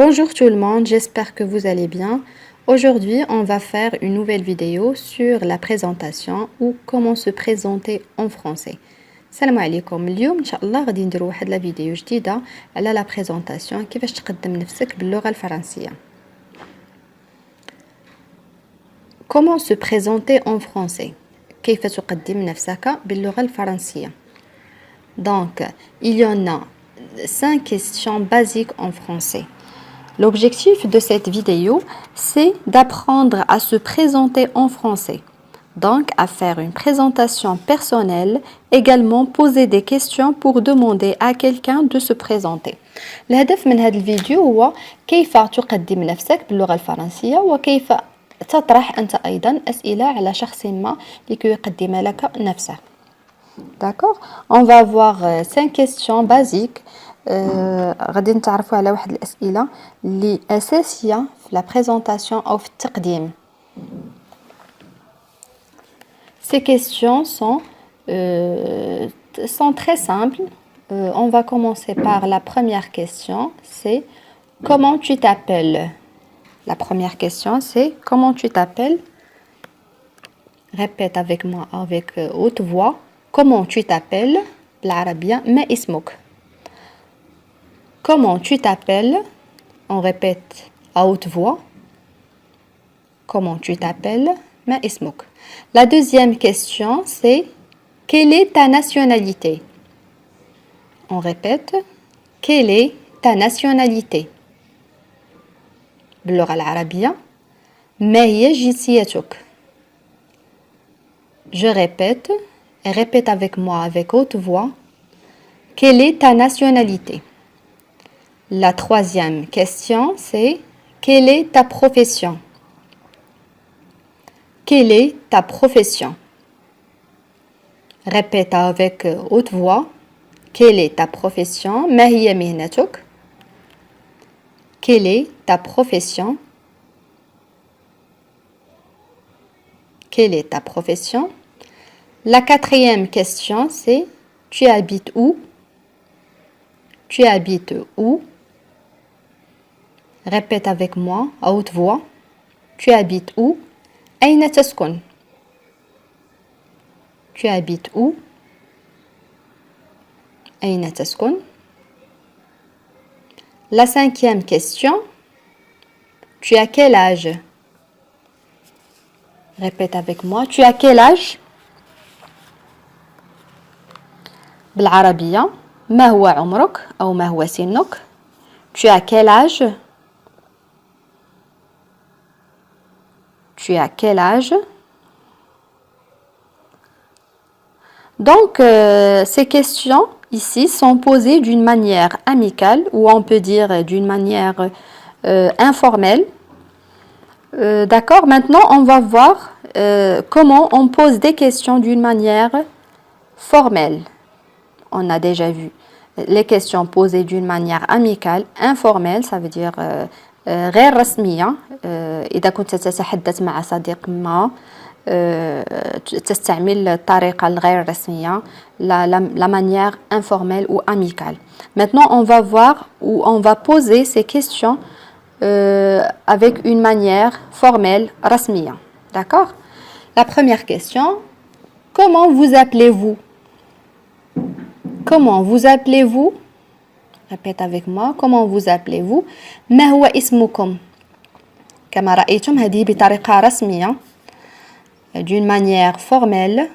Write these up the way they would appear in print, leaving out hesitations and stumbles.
Bonjour tout le monde, j'espère que vous allez bien. Aujourd'hui, on va faire une nouvelle vidéo sur la présentation ou comment se présenter en français. Salam alaikum. اليوم إن شاء الله غادي نديرو واحد لا فيديو جديدة على لا بريزونطاسيون كيفاش تقدم نفسك باللغة الفرنسية. Comment se présenter en français? كيف تقدم نفسك باللغة الفرنسية. Donc, il y en a 5 questions basiques en français. L'objectif de cette vidéo, c'est d'apprendre à se présenter en français. Donc, à faire une présentation personnelle, également poser des questions pour demander à quelqu'un de se présenter. الهدف من هذا الفيديو هو كيف تقدم نفسك باللغة الفرنسية وكيف تطرح أنت أيضا أسئلة على شخص ما لكي يقدم لك نفسه. D'accord? On va voir 5 questions basiques. غادي نتعرفوا على واحد الأسئلة اللي أساسية في la présentation أو في التقديم. Ces questions sont très simples. On va commencer par la première question, c'est comment tu t'appelles? La première question, c'est comment tu t'appelles? Répète avec moi avec haute voix. Comment tu t'appelles? بالعربية ما اسمك. Comment tu t'appelles? On répète à haute voix. Comment tu t'appelles? ما اسمك. La deuxième question, c'est quelle est ta nationalité? On répète. Quelle est ta nationalité? باللغة العربية ما هي جنسيتك? Je répète. Et répète avec moi avec haute voix. Quelle est ta nationalité? La troisième question, c'est quelle est ta profession? Quelle est ta profession? Répète avec haute voix. Quelle est ta profession? ما هي مهنتك? Quelle est ta profession? Quelle est ta profession? La quatrième question, c'est tu habites où? Tu habites où? Répète avec moi à haute voix. Tu habites où? أين تسكن? Tu habites où? أين تسكن? La cinquième question. Tu as quel âge? Répète avec moi. Tu as quel âge? بالعربية ما هو عمرك أو ما هو سنك? Tu as quel âge? Tu as quel âge? Donc, ces questions ici sont posées d'une manière amicale ou on peut dire d'une manière informelle. D'accord? Maintenant, on va voir comment on pose des questions d'une manière formelle. On a déjà vu les questions posées d'une manière amicale, informelle, ça veut dire غير رسمية. إذا كنت تتحدث مع صديق ما تستعمل الطريقة الغير رسمية, la manière informelle ou amicale. Maintenant, on va voir ou on va poser ces questions avec une manière formelle, رسمية. D'accord? La première question, comment vous appelez-vous? Comment vous appelez-vous? Répète avec moi. Comment vous appelez-vous? ما هو اسمكم? كما رأيتم هذه بطريقة رسمية. D'une manière formelle.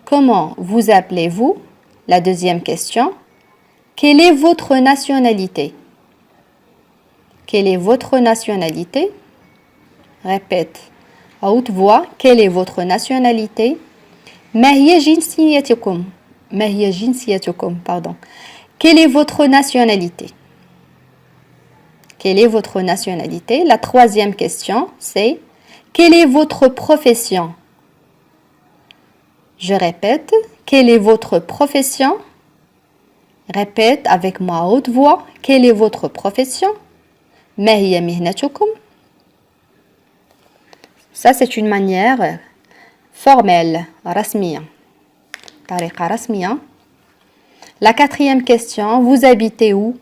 Comment vous appelez-vous? La deuxième question. Quelle est votre nationalité? Quelle est votre nationalité? Répète à haute voix. Quelle est votre nationalité? ما هي جنسيتكم? ما هي جنسيتكم? Pardon. Quelle est votre nationalité? Quelle est votre nationalité? La troisième question, c'est quelle est votre profession? Je répète, quelle est votre profession? Répète avec moi à haute voix, quelle est votre profession? ما هي مهنتكم? Ça, c'est une manière formelle, رسمية. طريقة رسمية. La quatrième question, vous habitez où?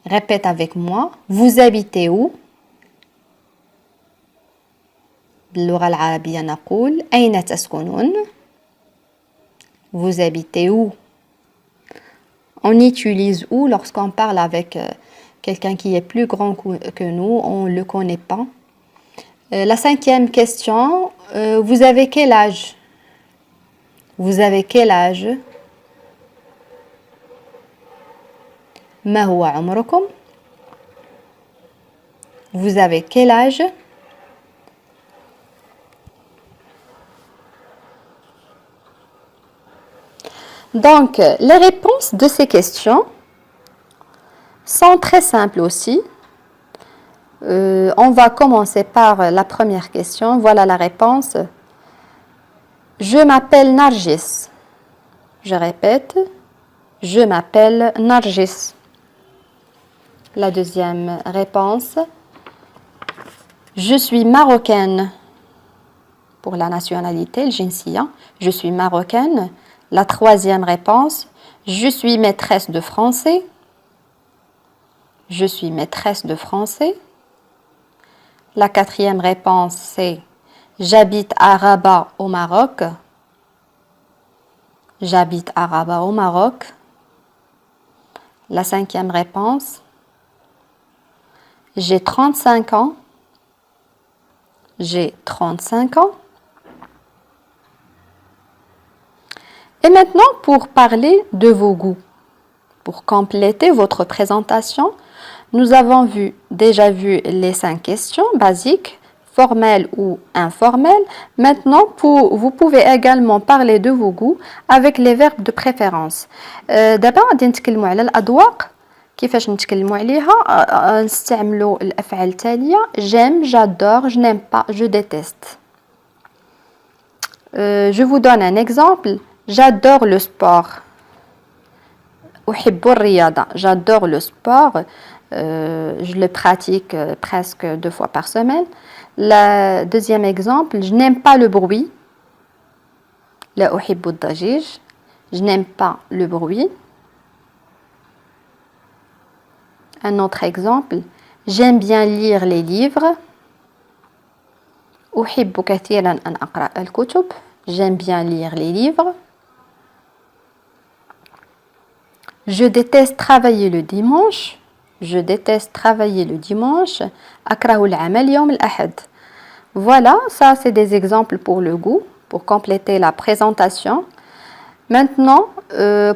Répète avec moi. Vous habitez où? باللغة العربية نقول أين تسكنون? Vous habitez où? On utilise où lorsqu'on parle avec quelqu'un qui est plus grand que nous, on ne le connaît pas. La cinquième question, vous avez quel âge? Vous avez quel âge? ما هو عمركم? Vous avez quel âge? Donc, les réponses de ces questions sont très simples aussi. On va commencer par la première question. Voilà la réponse. Je m'appelle Nargis. Je répète, je m'appelle Nargis. La deuxième réponse. Je suis marocaine. Pour la nationalité, le jinsiya. Je suis marocaine. La troisième réponse. Je suis maîtresse de français. Je suis maîtresse de français. La quatrième réponse, c'est j'habite à Rabat au Maroc. J'habite à Rabat au Maroc. La cinquième réponse, j'ai 35 ans. J'ai 35 ans. Et maintenant, pour parler de vos goûts, pour compléter votre présentation, nous avons déjà vu les 5 questions basiques, formelles ou informelles. Maintenant, vous pouvez également parler de vos goûts avec les verbes de préférence. دابا غادي نتكلموا على الأذواق كيفاش نتكلموا عليها نستعملوا الأفعال التالية j'aime, j'adore, je n'aime pas, je déteste. Je vous donne un exemple. J'adore le sport. أحب الرياضة. J'adore le sport. Je le pratique presque 2 fois par semaine. Le deuxième exemple, je n'aime pas le bruit. لا أحب الضجيج. Je n'aime pas le bruit. Un autre exemple, j'aime bien lire les livres. أحب كثيرا أن أقرأ الكتب. J'aime bien lire les livres. Je déteste travailler le dimanche. Je déteste travailler le dimanche. أكره العمل يوم الأحد. Voilà, ça c'est des exemples pour le goût, pour compléter la présentation. Maintenant,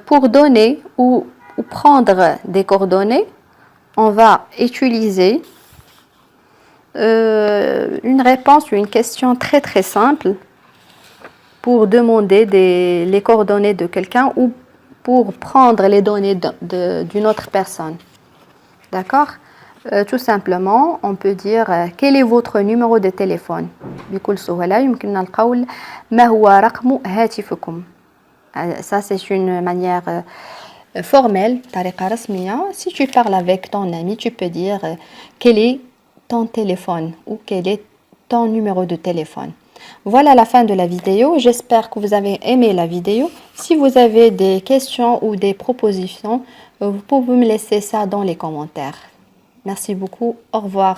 pour donner ou prendre des coordonnées, on va utiliser une réponse ou une question très très simple pour demander les coordonnées de quelqu'un ou pour prendre les données d'une autre personne. D'accord? Tout simplement, on peut dire quel est votre numéro de téléphone. بكل سهولة يمكننا القول ما هو رقم هاتفكم. Ça c'est une manière formelle, طريقة رسمية. Si tu parles avec ton ami, tu peux dire quel est ton téléphone ou quel est ton numéro de téléphone. Voilà la fin de la vidéo. J'espère que vous avez aimé la vidéo. Si vous avez des questions ou des propositions, vous pouvez me laisser ça dans les commentaires. Merci beaucoup. Au revoir.